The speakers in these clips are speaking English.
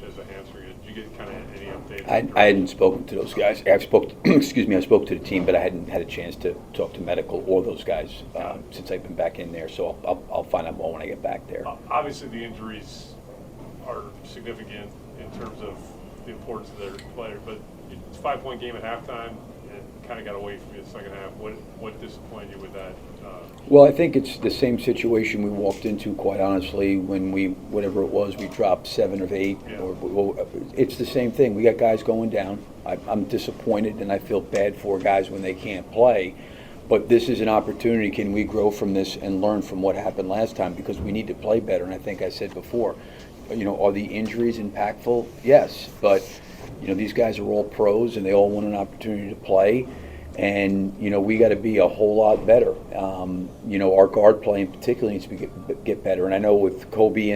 as a hamstring. Did you get kind of any update? I hadn't spoken to those guys. I spoke to the team, but I hadn't had a chance to talk to medical or those guys since I've been back in there. So I'll find out more when I get back there. Obviously, the injuries are significant in terms of the importance of their player, but it's a 5-point game at halftime and kind of got away from you in the second half. What disappointed you with that? Well, I think it's the same situation we walked into, quite honestly, when whatever it was, we dropped 7 or 8. Yeah. It's the same thing. We got guys going down. I'm disappointed, and I feel bad for guys when they can't play. But this is an opportunity. Can we grow from this and learn from what happened last time? Because we need to play better. And I think I said before, are the injuries impactful? Yes. But, these guys are all pros, and they all want an opportunity to play. And, we got to be a whole lot better. Our guard play in particular needs to get better. And I know with Coby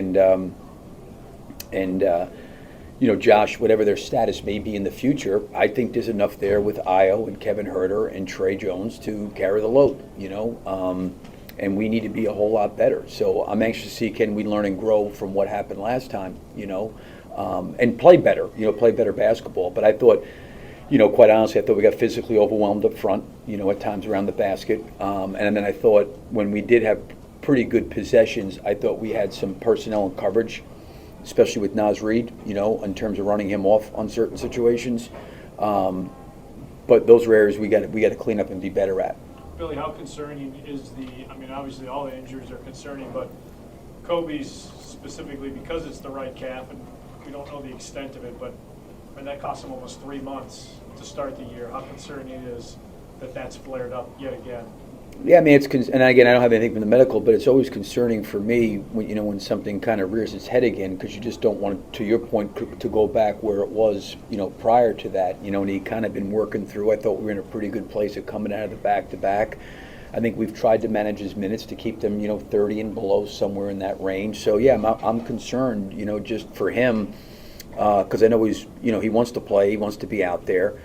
and Josh, whatever their status may be in the future, I think there's enough there with Io and Kevin Huerter and Trey Jones to carry the load, and we need to be a whole lot better. So I'm anxious to see, can we learn and grow from what happened last time, and play better, play better basketball. But I thought, quite honestly, I thought we got physically overwhelmed up front, at times around the basket. And then I thought when we did have pretty good possessions, I thought we had some personnel and coverage, especially with Naz Reid, in terms of running him off on certain situations. But those are areas we got to clean up and be better at. Billy, how concerning is obviously all the injuries are concerning, but Coby's specifically because it's the right calf, and we don't know the extent of it, but that cost him almost 3 months to start the year. How concerning it is that that's flared up yet again? Yeah, and again, I don't have anything from the medical, but it's always concerning for me when something kind of rears its head again, because you just don't want, to your point, to go back where it was, prior to that. And he kind of been working through. I thought we were in a pretty good place of coming out of the back-to-back. I think we've tried to manage his minutes to keep them, 30 and below, somewhere in that range. So yeah, I'm concerned, just for him, because I know he wants to play, he wants to be out there.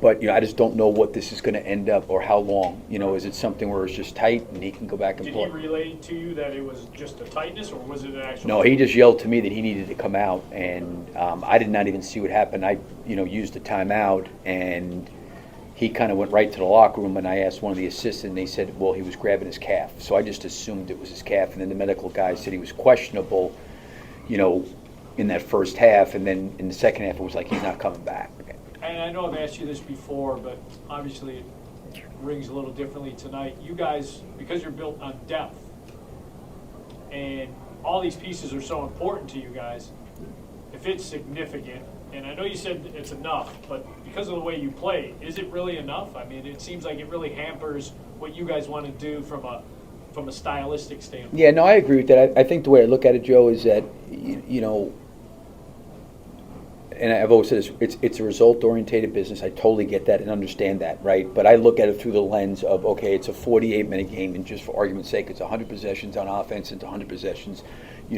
But I just don't know what this is going to end up or how long. Is it something where it's just tight and he can go back and play? Did he relay to you that it was just a tightness, or was it an actual? No, he just yelled to me that he needed to come out, and I did not even see what happened. I, used the timeout, and he kind of went right to the locker room, and I asked one of the assistants, and they said, well, he was grabbing his calf. So I just assumed it was his calf, and then the medical guy said he was questionable, in that first half, and then in the second half it was like he's not coming back. And I know I've asked you this before, but obviously it rings a little differently tonight. You guys, because you're built on depth, and all these pieces are so important to you guys, if it's significant, and I know you said it's enough, but because of the way you play, is it really enough? I mean, it seems like it really hampers what you guys want to do from a stylistic standpoint. Yeah, no, I agree with that. I think the way I look at it, Joe, is that, and I've always said this, it's a result-oriented business. I totally get that and understand that, right? But I look at it through the lens of, okay, it's a 48-minute game, and just for argument's sake, it's 100 possessions on offense and 100 possessions,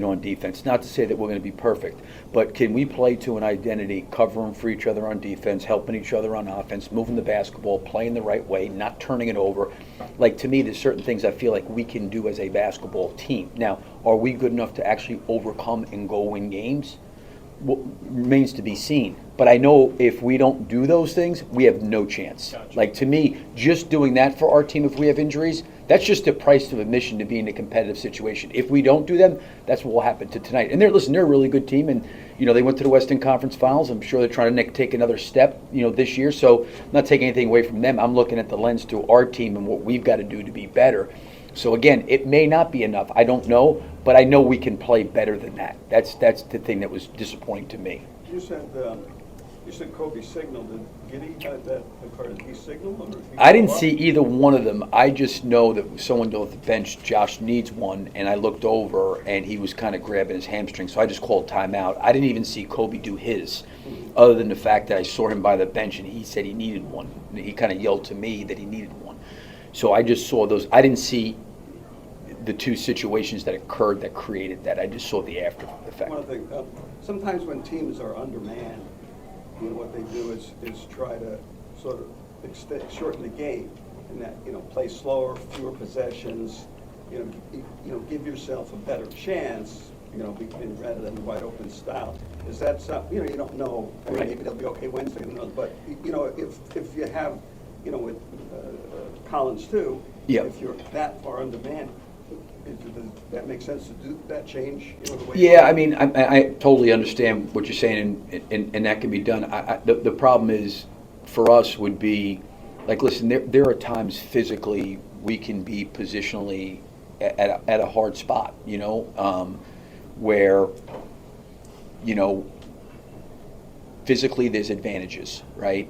on defense. Not to say that we're going to be perfect, but can we play to an identity, covering for each other on defense, helping each other on offense, moving the basketball, playing the right way, not turning it over? Like, to me, there's certain things I feel like we can do as a basketball team. Now, are we good enough to actually overcome and go win games? Remains to be seen. But I know if we don't do those things, we have no chance. Gotcha. Like, to me, just doing that for our team, if we have injuries, that's just the price of admission to be in a competitive situation. If we don't do them, that's what will happen to tonight. And they're a really good team, and they went to the Western Conference Finals. I'm sure they're trying to take another step, this year. So I'm not taking anything away from them. I'm looking at the lens to our team and what we've got to do to be better. So again, it may not be enough. I don't know, but I know we can play better than that. That's the thing that was disappointing to me. You said Coby signaled. Did Giddey had that occur? Did he signal? Or did he I didn't go up? see either one of them. I just know that someone off the bench, Josh needs one, and I looked over and he was kind of grabbing his hamstring, so I just called timeout. I didn't even see Coby do his, other than the fact that I saw him by the bench and he said he needed one. He kind of yelled to me that he needed one. So I just saw those. I didn't see the two situations that occurred that created that. I just saw the after effect. One thing, sometimes when teams are undermanned, what they do is try to sort of shorten the game, and that play slower, fewer possessions, give yourself a better chance rather than wide open style. Is that something, you don't know, I mean, Right. maybe they'll be okay Wednesday, who knows, but, if you have, with Collins too, Yeah. if you're that far undermanned, does that make sense to do that change? The way Yeah, I mean, I totally understand what you're saying, and that can be done. The problem is, for us, would be, like, listen, there are times physically we can be positionally at a hard spot, where, physically there's advantages, right?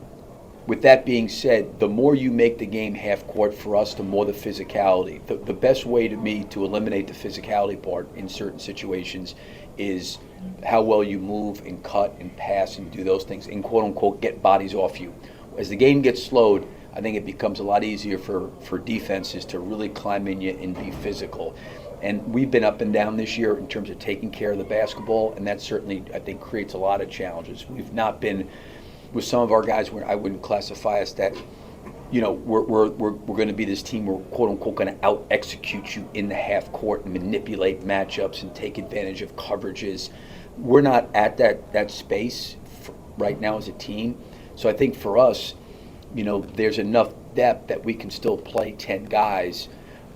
With that being said, the more you make the game half court for us, the more the physicality. The best way to me to eliminate the physicality part in certain situations is how well you move and cut and pass and do those things and quote unquote get bodies off you. As the game gets slowed, I think it becomes a lot easier for defenses to really climb in you and be physical. And we've been up and down this year in terms of taking care of the basketball, and that certainly, I think, creates a lot of challenges. We've not been, with some of our guys, where I wouldn't classify us that, we're going to be this team, we're quote unquote going to out execute you in the half court and manipulate matchups and take advantage of coverages. We're not at that space right now as a team. So I think for us, there's enough depth that we can still play 10 guys.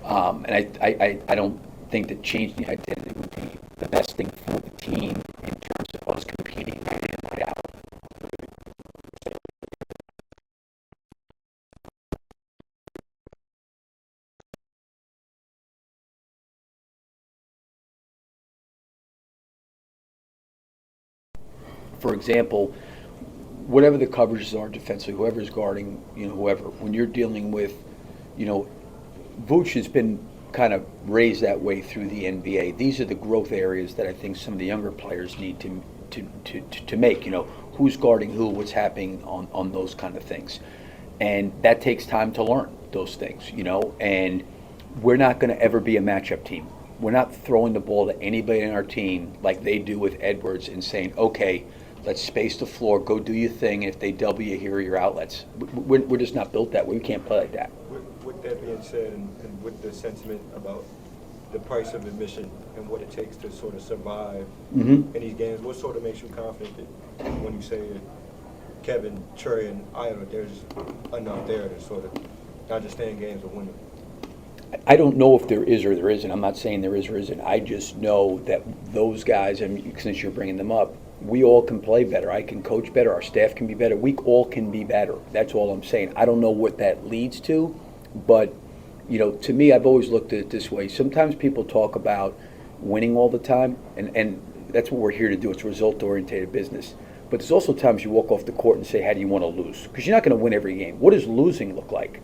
And I don't think that changing the identity would be the best thing for the team in terms of us competing right in, right out. For example, whatever the coverages are defensively, whoever's guarding, whoever, when you're dealing with, Vooch has been kind of raised that way through the NBA. These are the growth areas that I think some of the younger players need to make. Who's guarding who, what's happening on those kind of things. And that takes time to learn those things, and we're not going to ever be a matchup team. We're not throwing the ball to anybody in our team like they do with Edwards and saying, okay, let's space the floor, go do your thing, and if they double you, here are your outlets. We're just not built that way. We can't play like that. With that being said, and with the sentiment about the price of admission and what it takes to sort of survive in these games, what sort of makes you confident that when you say Kevin, Trey, and Ida, there's enough there to sort of not just stay in games but win them? I don't know if there is or there isn't. I'm not saying there is or isn't. I just know that those guys, and since you're bringing them up, we all can play better. I can coach better. Our staff can be better. We all can be better. That's all I'm saying. I don't know what that leads to, but, to me, I've always looked at it this way. Sometimes people talk about winning all the time, and that's what we're here to do. It's a result-oriented business. But there's also times you walk off the court and say, how do you want to lose? Because you're not going to win every game. What does losing look like?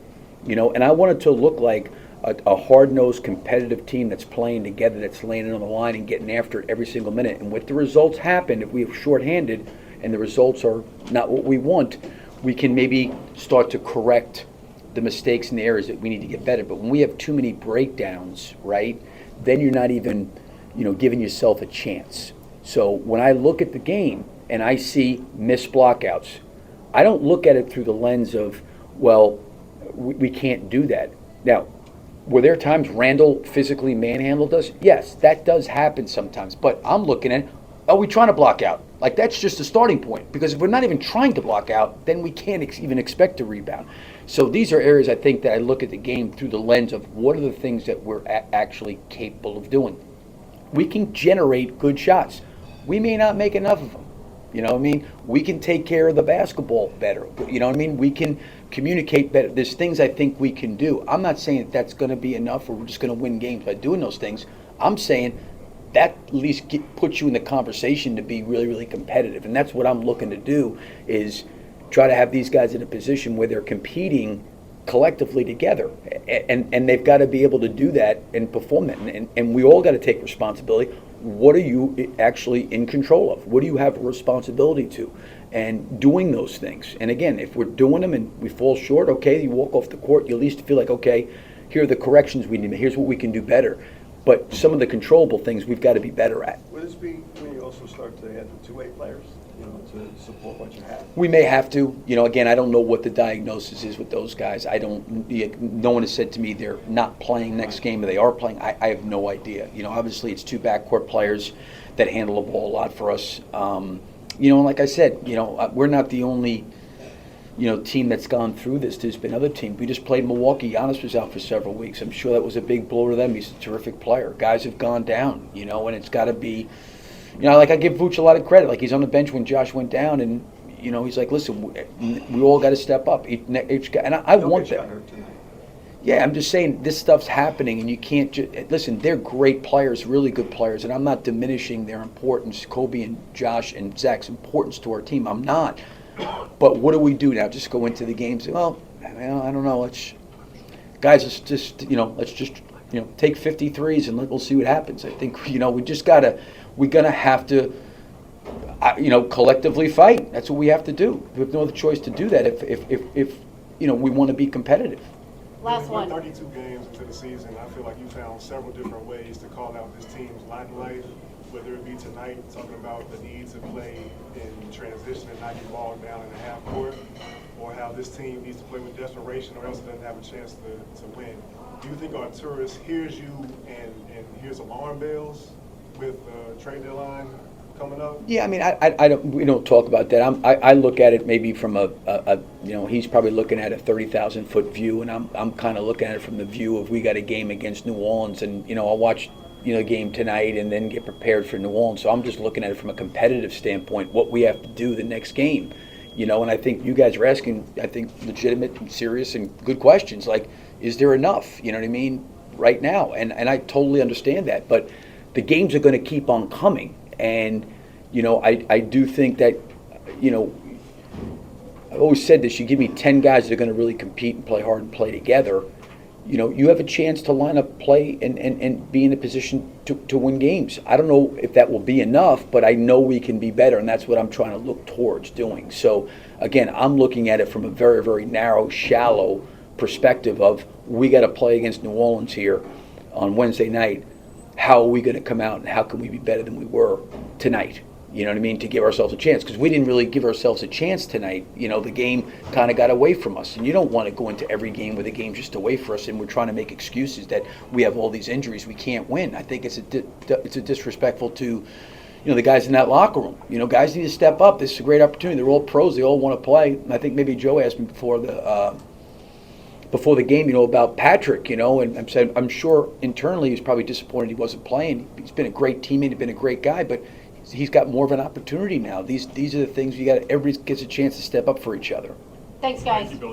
And I want it to look like a hard-nosed, competitive team that's playing together, that's laying it on the line and getting after it every single minute. And when the results happen, if we're shorthanded and the results are not what we want, we can maybe start to correct the mistakes and the areas that we need to get better. But when we have too many breakdowns, right, then you're not even, giving yourself a chance. So when I look at the game and I see missed blockouts, I don't look at it through the lens of, well, we can't do that. Now, were there times Randall physically manhandled us? Yes, that does happen sometimes. But I'm looking at, are we trying to block out? Like, that's just a starting point. Because if we're not even trying to block out, then we can't even expect to rebound. So these are areas I think that I look at the game through the lens of what are the things that we're actually capable of doing. We can generate good shots. We may not make enough of them. We can take care of the basketball better. We can communicate better. There's things I think we can do. I'm not saying that's going to be enough or we're just going to win games by doing those things. I'm saying that at least puts you in the conversation to be really, really competitive. And that's what I'm looking to do, is try to have these guys in a position where they're competing collectively together. And they've got to be able to do that and perform that. And we all got to take responsibility. What are you actually in control of? What do you have a responsibility to? And doing those things. And again, if we're doing them and we fall short, okay, you walk off the court, you at least feel like, okay, here are the corrections we need. Here's what we can do better. But some of the controllable things we've got to be better at. Would this be, also start to add the two-way players, to support what you have? We may have to. Again, I don't know what the diagnosis is with those guys. No one has said to me they're not playing next game or they are playing. I have no idea. Obviously it's two backcourt players that handle the ball a lot for us. And like I said, we're not the only team that's gone through this. There's been other teams. We just played Milwaukee. Giannis was out for several weeks. I'm sure that was a big blow to them. He's a terrific player. Guys have gone down, and it's got to be, like I give Vooch a lot of credit. Like he's on the bench when Josh went down, and he's like, listen, we all got to step up. Each guy, and I want that. Yeah, I'm just saying this stuff's happening, and you can't listen. They're great players, really good players, and I'm not diminishing their importance, Coby and Josh and Zach's importance to our team. I'm not. But what do we do now? Just go into the games? Well, I don't know. Let's just take 53s and we'll see what happens. I think we're gonna have to collectively fight. That's what we have to do. We have no other choice to do that if we want to be competitive. Last one. 32 games into the season, I feel like you found several different ways to call out this team's lot in life, whether it be tonight, talking about the need to play in transition and not get bogged down in the half court, or how this team needs to play with desperation or else it doesn't have a chance to win. Do you think Arturas hears you and hears alarm bells with the trade deadline coming up? Yeah, I mean, we don't talk about that. I look at it maybe from he's probably looking at a 30,000-foot view, and I'm kind of looking at it from the view of we got a game against New Orleans, and I'll watch game tonight and then get prepared for New Orleans. So I'm just looking at it from a competitive standpoint, what we have to do the next game. And I think you guys are asking, I think, legitimate and serious and good questions. Like, is there enough? You know what I mean? Right now. And I totally understand that. But the games are going to keep on coming. And, I do think that, I've always said this, you give me 10 guys that are going to really compete and play hard and play together, you have a chance to line up, play, and be in a position to win games. I don't know if that will be enough, but I know we can be better, and that's what I'm trying to look towards doing. So, again, I'm looking at it from a very, very narrow, shallow perspective of we got to play against New Orleans here on Wednesday night. How are we going to come out, and how can we be better than we were tonight? You know what I mean? To give ourselves a chance, because we didn't really give ourselves a chance tonight. The game kind of got away from us, and you don't want to go into every game with a game just away from us, and we're trying to make excuses that we have all these injuries, we can't win. I think it's a disrespectful to, the guys in that locker room. Guys need to step up. This is a great opportunity. They're all pros. They all want to play. And I think maybe Joe asked me before the game, about Patrick, and I'm sure internally he's probably disappointed he wasn't playing. He's been a great teammate. He's been a great guy, but he's got more of an opportunity now. These are the things everybody gets a chance to step up for each other. Thanks, guys. Thank you, Billy.